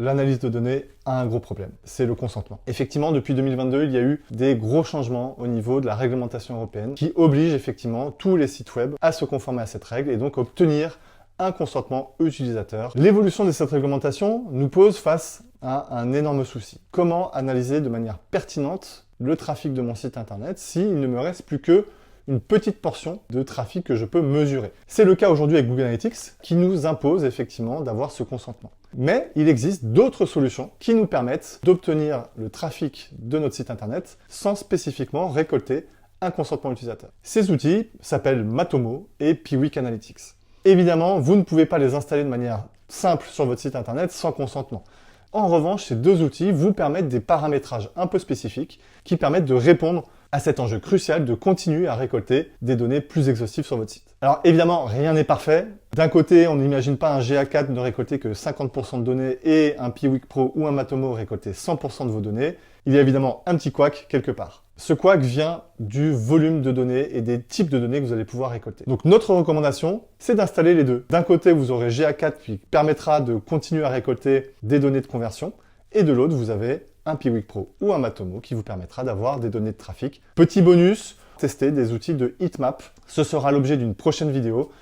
l'analyse de données a un gros problème, c'est le consentement. Effectivement, depuis 2022, il y a eu des gros changements au niveau de la réglementation européenne qui obligent effectivement tous les sites web à se conformer à cette règle et donc obtenir un consentement utilisateur. L'évolution de cette réglementation nous pose face à un énorme souci. Comment analyser de manière pertinente le trafic de mon site internet s'il ne me reste plus que une petite portion de trafic que je peux mesurer. C'est le cas aujourd'hui avec Google Analytics qui nous impose effectivement d'avoir ce consentement. Mais il existe d'autres solutions qui nous permettent d'obtenir le trafic de notre site internet sans spécifiquement récolter un consentement utilisateur. Ces outils s'appellent Matomo et Piwik Analytics. Évidemment, vous ne pouvez pas les installer de manière simple sur votre site internet sans consentement. En revanche, ces deux outils vous permettent des paramétrages un peu spécifiques qui permettent de répondre à cet enjeu crucial de continuer à récolter des données plus exhaustives sur votre site. Alors évidemment, rien n'est parfait. D'un côté, on n'imagine pas un GA4 ne récolter que 50% de données et un Piwik Pro ou un Matomo récolter 100% de vos données. Il y a évidemment un petit couac quelque part. Ce couac vient du volume de données et des types de données que vous allez pouvoir récolter. Donc notre recommandation, c'est d'installer les deux. D'un côté, vous aurez GA4 qui permettra de continuer à récolter des données de conversion et de l'autre, vous avez un Piwik Pro ou un Matomo qui vous permettra d'avoir des données de trafic. Petit bonus, tester des outils de heatmap. Ce sera l'objet d'une prochaine vidéo